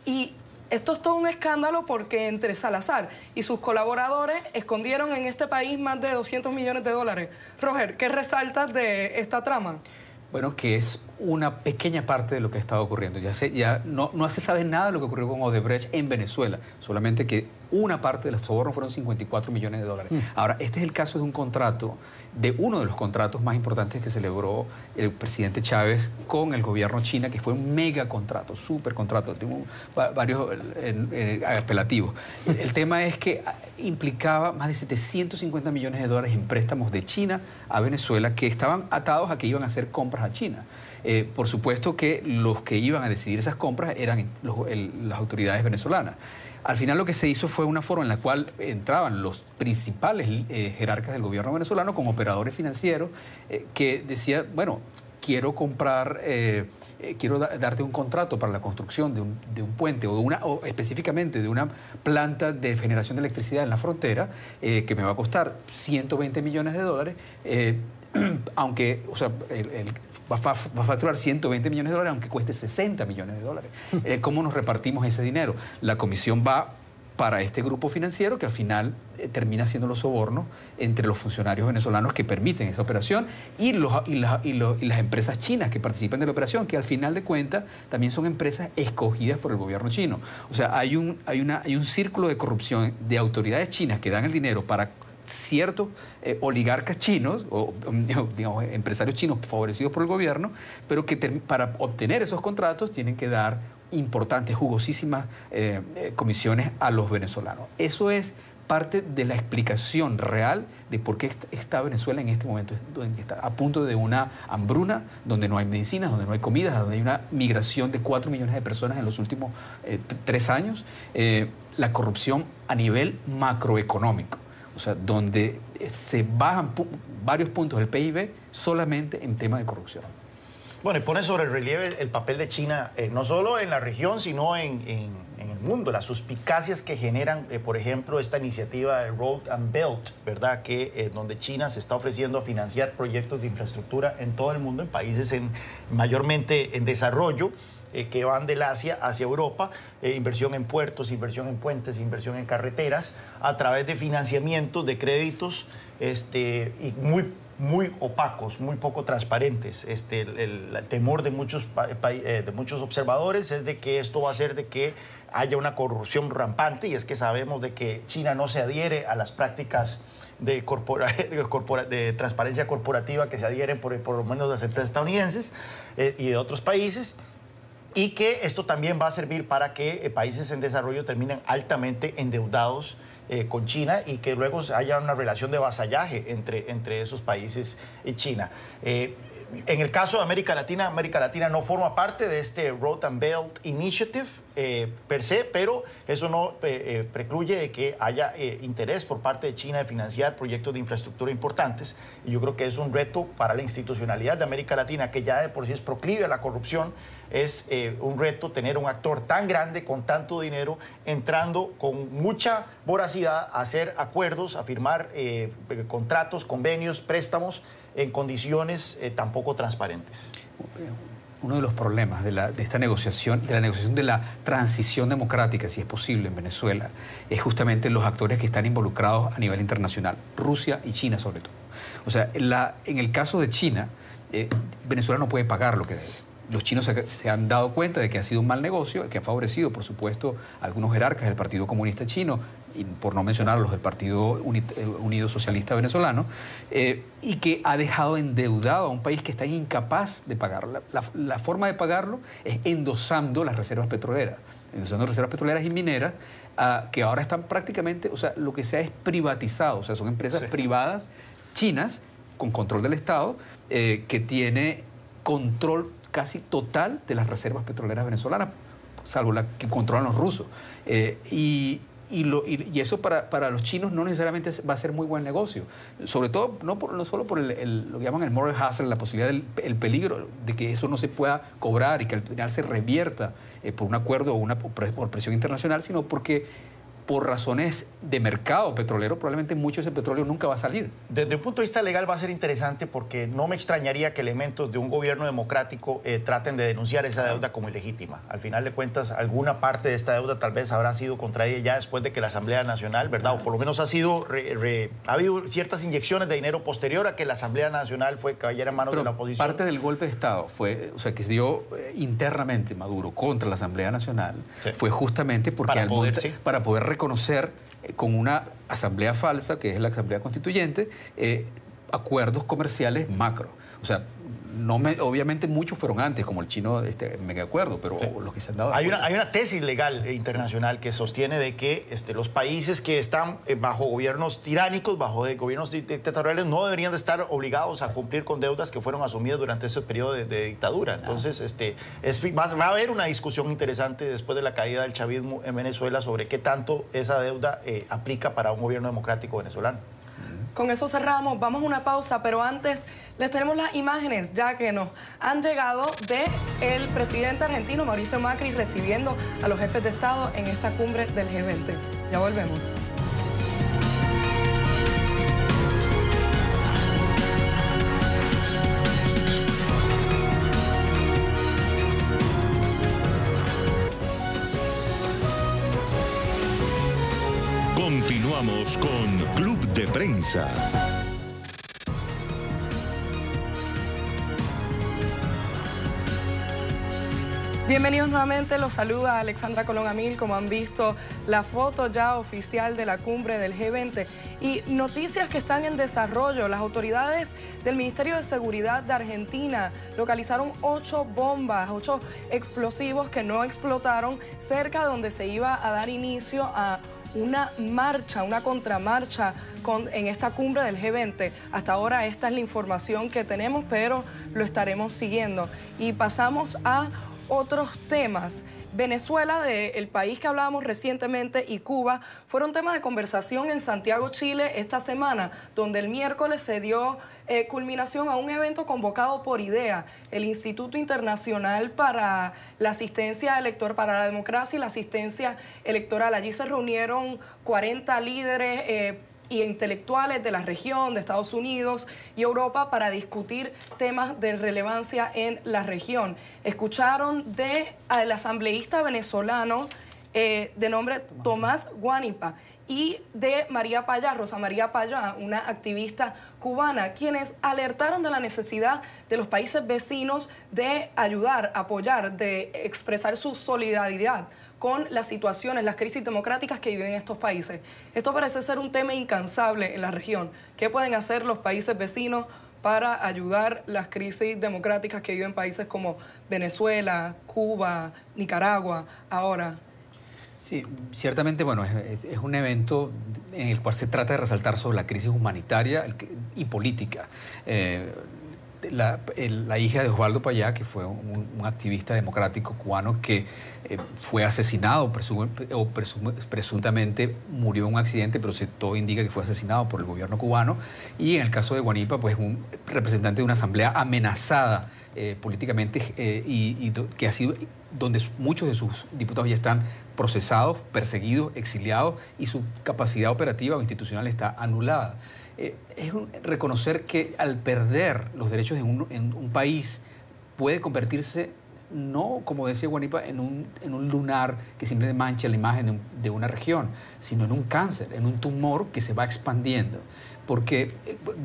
Y esto es todo un escándalo porque entre Salazar y sus colaboradores escondieron en este país más de 200 millones de dólares. Roger, ¿qué resaltas de esta trama? Bueno, que es una pequeña parte de lo que ha estado ocurriendo. Ya no se sabe nada de lo que ocurrió con Odebrecht en Venezuela, solamente que una parte de los sobornos fueron 54 millones de dólares. Ahora, este es el caso de un contrato, de uno de los contratos más importantes que celebró el presidente Chávez con el gobierno chino, que fue un mega contrato, súper contrato, tengo varios apelativos. El tema es que implicaba más de 750 millones de dólares en préstamos de China a Venezuela, que estaban atados a que iban a hacer compras a China. Por supuesto que los que iban a decidir esas compras eran las autoridades venezolanas. Al final lo que se hizo fue una forma en la cual entraban los principales jerarcas del gobierno venezolano con operadores financieros que decían, bueno, quiero comprar, quiero darte un contrato para la construcción de un puente o específicamente de una planta de generación de electricidad en la frontera que me va a costar 120 millones de dólares. Aunque, o sea, va a facturar 120 millones de dólares, aunque cueste 60 millones de dólares. ¿Cómo nos repartimos ese dinero? La comisión va para este grupo financiero que al final termina siendo los sobornos entre los funcionarios venezolanos que permiten esa operación y las empresas chinas que participan de la operación, que al final de cuentas también son empresas escogidas por el gobierno chino. O sea, hay un círculo de corrupción de autoridades chinas que dan el dinero para ciertos oligarcas chinos o digamos empresarios chinos favorecidos por el gobierno, pero que para obtener esos contratos tienen que dar importantes, jugosísimas comisiones a los venezolanos. Eso es parte de la explicación real de por qué está Venezuela en este momento, donde está a punto de una hambruna, donde no hay medicinas, donde no hay comidas, donde hay una migración de 4 millones de personas en los últimos 3 años, la corrupción a nivel macroeconómico. O sea, donde se bajan varios puntos del PIB solamente en temas de corrupción. Bueno, y pone sobre el relieve el papel de China, no solo en la región, sino en el mundo, las suspicacias que generan, por ejemplo, esta iniciativa de Road and Belt, ¿verdad? Donde China se está ofreciendo a financiar proyectos de infraestructura en todo el mundo, en países mayormente en desarrollo, que van del Asia hacia Europa, inversión en puertos, inversión en puentes, inversión en carreteras, a través de financiamientos, de créditos, y muy opacos, muy poco transparentes. El temor de muchos observadores es de que esto va a hacer de que haya una corrupción rampante, y es que sabemos de que China no se adhiere a las prácticas de transparencia corporativa que se adhieren por lo menos las empresas estadounidenses y de otros países. Y que esto también va a servir para que países en desarrollo terminen altamente endeudados con China y que luego haya una relación de vasallaje entre esos países y China. En el caso de América Latina no forma parte de este Road and Belt Initiative per se, pero eso no precluye de que haya interés por parte de China de financiar proyectos de infraestructura importantes. Y yo creo que es un reto para la institucionalidad de América Latina, que ya de por sí es proclive a la corrupción. Es un reto tener un actor tan grande, con tanto dinero, entrando con mucha voracidad a hacer acuerdos, a firmar contratos, convenios, préstamos en condiciones tan poco transparentes. Uno de los problemas de esta negociación, de la transición democrática, si es posible, en Venezuela, es justamente los actores que están involucrados a nivel internacional, Rusia y China sobre todo. O sea, en el caso de China, Venezuela no puede pagar lo que debe. los chinos se han dado cuenta de que ha sido un mal negocio, que ha favorecido, por supuesto, a algunos jerarcas del Partido Comunista Chino, y por no mencionar a los del Partido Unido Socialista Venezolano, y que ha dejado endeudado a un país que está incapaz de pagarlo. La forma de pagarlo es endosando las reservas petroleras. Endosando reservas petroleras y mineras, que ahora están prácticamente, o sea, lo que se ha es privatizado, o sea, son empresas privadas chinas con control del Estado, que tiene control casi total de las reservas petroleras venezolanas, salvo la que controlan los rusos. Y eso para los chinos no necesariamente va a ser muy buen negocio. Sobre todo, no solo por lo que llaman el moral hazard, la posibilidad el peligro de que eso no se pueda cobrar y que al final se revierta por un acuerdo o por presión internacional, sino porque por razones de mercado petrolero, probablemente mucho de ese petróleo nunca va a salir. Desde un punto de vista legal va a ser interesante porque no me extrañaría que elementos de un gobierno democrático traten de denunciar esa deuda como ilegítima. Al final de cuentas, alguna parte de esta deuda tal vez habrá sido contraída ya después de que la Asamblea Nacional, ¿verdad? O por lo menos ha habido ciertas inyecciones de dinero posterior a que la Asamblea Nacional cayera en manos de la oposición. Parte del golpe de Estado fue, o sea, que se dio internamente Maduro contra la Asamblea Nacional, fue justamente porque para poder reconocer con una asamblea falsa, que es la Asamblea Constituyente, acuerdos comerciales macro. O sea, obviamente muchos fueron antes, como el chino mega acuerdo, pero los que se han dado... Hay una tesis legal internacional que sostiene de que los países que están bajo gobiernos tiránicos, bajo gobiernos dictatoriales, no deberían de estar obligados a cumplir con deudas que fueron asumidas durante ese periodo de dictadura. Entonces, va a haber una discusión interesante después de la caída del chavismo en Venezuela sobre qué tanto esa deuda aplica para un gobierno democrático venezolano. Con eso cerramos, vamos a una pausa, pero antes les tenemos las imágenes ya que nos han llegado del presidente argentino Mauricio Macri recibiendo a los jefes de Estado en esta cumbre del G20. Ya volvemos. Continuamos con Club de Prensa. Bienvenidos nuevamente, los saluda Alexandra Colón Amil. Como han visto, la foto ya oficial de la cumbre del G20 y noticias que están en desarrollo. Las autoridades del Ministerio de Seguridad de Argentina localizaron 8 bombas, 8 explosivos que no explotaron cerca de donde se iba a dar inicio a una marcha, una contramarcha en esta cumbre del G20. Hasta ahora esta es la información que tenemos, pero lo estaremos siguiendo. Y pasamos a otros temas. Venezuela, el país que hablábamos recientemente, y Cuba fueron temas de conversación en Santiago, Chile, esta semana, donde el miércoles se dio culminación a un evento convocado por IDEA, el Instituto Internacional para la Asistencia Electoral, para la Democracia y la Asistencia Electoral. Allí se reunieron 40 líderes y intelectuales de la región, de Estados Unidos y Europa, para discutir temas de relevancia en la región. Escucharon al asambleísta venezolano de nombre Tomás Guanipa y de María Payá, Rosa María Payá, una activista cubana, quienes alertaron de la necesidad de los países vecinos de ayudar, apoyar, de expresar su solidaridad con las situaciones, las crisis democráticas que viven estos países. Esto parece ser un tema incansable en la región. ¿Qué pueden hacer los países vecinos para ayudar las crisis democráticas que viven países como Venezuela, Cuba, Nicaragua, ahora? Sí, ciertamente, bueno, es un evento en el cual se trata de resaltar sobre la crisis humanitaria y política. La hija de Osvaldo Payá, que fue un activista democrático cubano que fue asesinado, presuntamente murió en un accidente, pero todo indica que fue asesinado por el gobierno cubano. Y en el caso de Guanipa, pues un representante de una asamblea amenazada políticamente que ha sido, donde muchos de sus diputados ya están procesados, perseguidos, exiliados, y su capacidad operativa o institucional está anulada. Es reconocer que al perder los derechos en un país puede convertirse, no, como decía Guanipa, en un lunar que simplemente mancha la imagen de una región, sino en un cáncer, en un tumor que se va expandiendo. porque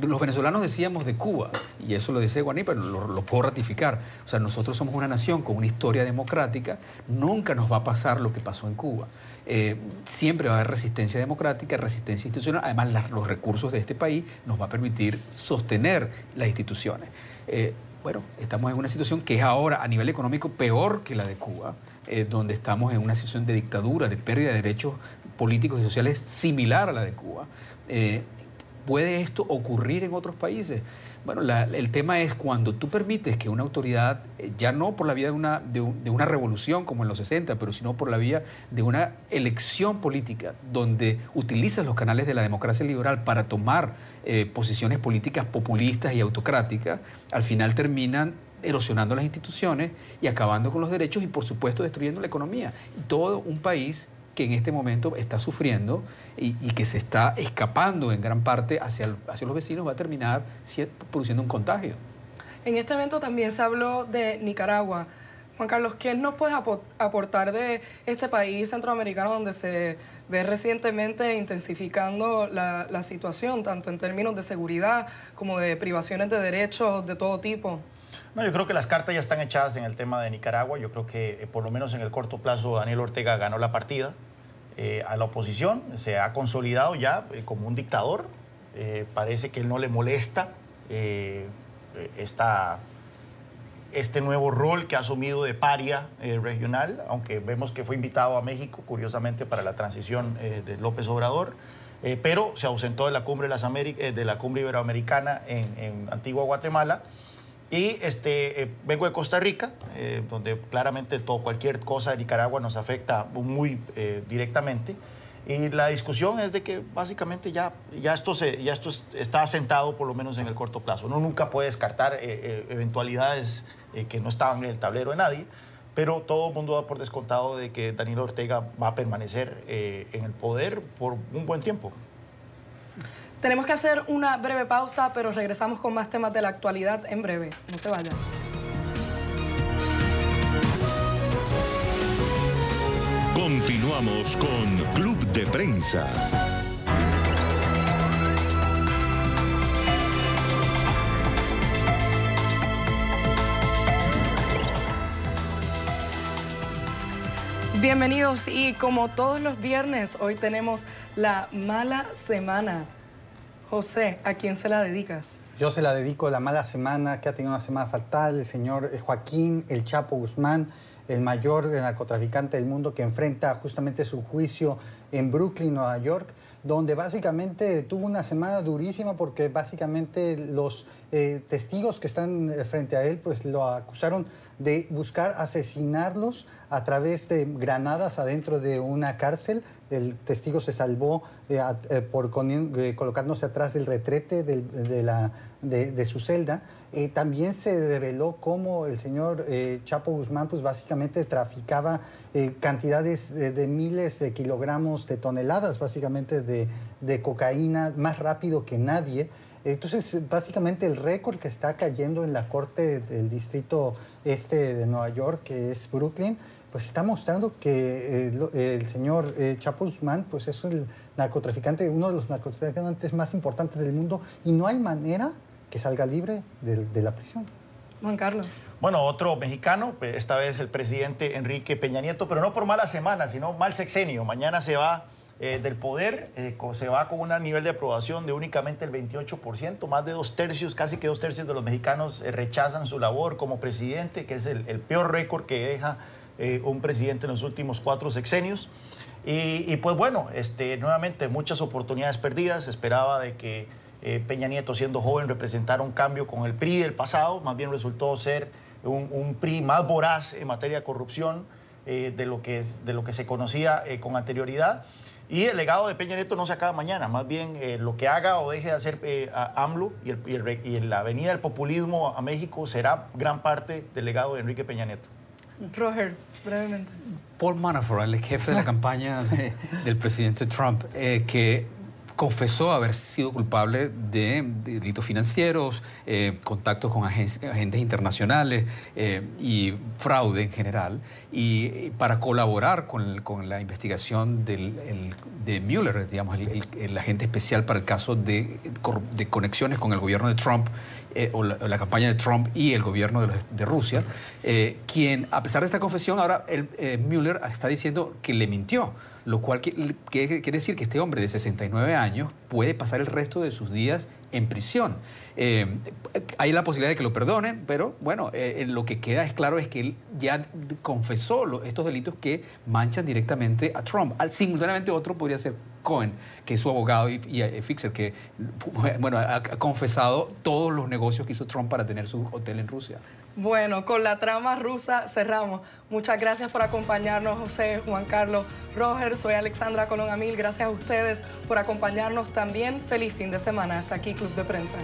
los venezolanos decíamos de Cuba, y eso lo dice Guaní, pero lo puedo ratificar. O sea, nosotros somos una nación con una historia democrática, nunca nos va a pasar lo que pasó en Cuba. Siempre va a haber resistencia democrática, resistencia institucional. Además, los recursos de este país nos va a permitir sostener las instituciones. Bueno, estamos en una situación que es ahora a nivel económico peor que la de Cuba, donde estamos en una situación de dictadura, de pérdida de derechos políticos y sociales similar a la de Cuba. ¿Puede esto ocurrir en otros países? Bueno, el tema es cuando tú permites que una autoridad, ya no por la vía de una revolución como en los 60, pero sino por la vía de una elección política, donde utilizas los canales de la democracia liberal para tomar posiciones políticas populistas y autocráticas, al final terminan erosionando las instituciones y acabando con los derechos y, por supuesto, destruyendo la economía. Y todo un país que en este momento está sufriendo y que se está escapando en gran parte hacia los vecinos, va a terminar produciendo un contagio. En este evento también se habló de Nicaragua. Juan Carlos, ¿qué nos puedes aportar de este país centroamericano donde se ve recientemente intensificando la situación, tanto en términos de seguridad como de privaciones de derechos de todo tipo? No, yo creo que las cartas ya están echadas en el tema de Nicaragua. Yo creo que por lo menos en el corto plazo Daniel Ortega ganó la partida a la oposición. Se ha consolidado ya como un dictador. Parece que él no le molesta este nuevo rol que ha asumido de paria regional, aunque vemos que fue invitado a México, curiosamente, para la transición de López Obrador. Pero se ausentó de la cumbre de la cumbre iberoamericana en Antigua Guatemala. Y vengo de Costa Rica, donde claramente cualquier cosa de Nicaragua nos afecta muy directamente. Y la discusión es de que básicamente ya esto está asentado, por lo menos en el corto plazo. Uno nunca puede descartar eventualidades que no estaban en el tablero de nadie, pero todo el mundo da por descontado de que Daniel Ortega va a permanecer en el poder por un buen tiempo. Tenemos que hacer una breve pausa, pero regresamos con más temas de la actualidad en breve. No se vayan. Continuamos con Club de Prensa. Bienvenidos y como todos los viernes, hoy tenemos la mala semana. José, ¿a quién se la dedicas? Yo se la dedico a la mala semana, que ha tenido una semana fatal, el señor Joaquín El Chapo Guzmán, el mayor narcotraficante del mundo, que enfrenta justamente su juicio en Brooklyn, Nueva York, donde básicamente tuvo una semana durísima porque básicamente los testigos que están frente a él pues lo acusaron de buscar asesinarlos a través de granadas adentro de una cárcel. El testigo se salvó por colocándose atrás del retrete de su celda. También se reveló cómo el señor Chapo Guzmán pues básicamente traficaba cantidades de miles de kilogramos, de toneladas básicamente de cocaína más rápido que nadie. Entonces, básicamente el récord que está cayendo en la corte del distrito este de Nueva York, que es Brooklyn, pues está mostrando que el señor Chapo Guzmán pues es el narcotraficante, uno de los narcotraficantes más importantes del mundo, y no hay manera que salga libre de la prisión. Juan Carlos. Bueno, otro mexicano, esta vez el presidente Enrique Peña Nieto, pero no por mala semana, sino mal sexenio. Mañana se va del poder, se va con un nivel de aprobación de únicamente el 28%, más de 2/3, casi que 2/3 de los mexicanos rechazan su labor como presidente, que es el peor récord que deja un presidente en los últimos 4 sexenios. Y pues bueno, nuevamente muchas oportunidades perdidas. Esperaba de que Peña Nieto, siendo joven, representara un cambio con el PRI del pasado. Más bien resultó ser un PRI más voraz en materia de corrupción de lo que se conocía con anterioridad. Y el legado de Peña Nieto no se acaba mañana. Más bien lo que haga o deje de hacer AMLO y la avenida del populismo a México será gran parte del legado de Enrique Peña Nieto. Roger, brevemente. Paul Manafort, el jefe de la campaña del presidente Trump, que confesó haber sido culpable de delitos financieros, contactos con agentes internacionales y fraude en general, y para colaborar con la investigación de Mueller, digamos, el agente especial para el caso de conexiones con el gobierno de Trump, o la campaña de Trump y el gobierno de Rusia, quien, a pesar de esta confesión, ahora Mueller está diciendo que le mintió, lo cual quiere decir que este hombre de 69 años puede pasar el resto de sus días en prisión. Hay la posibilidad de que lo perdonen, pero bueno, lo que queda es claro es que él ya confesó estos delitos que manchan directamente a Trump. Simultáneamente otro podría ser Cohen, que es su abogado y fixer, que bueno, ha confesado todos los negocios que hizo Trump para tener su hotel en Rusia. Bueno, con la trama rusa cerramos. Muchas gracias por acompañarnos, José, Juan Carlos, Roger. Soy Alexandra Colón Amil. Gracias a ustedes por acompañarnos también. Feliz fin de semana. Hasta aquí, Club de Prensa.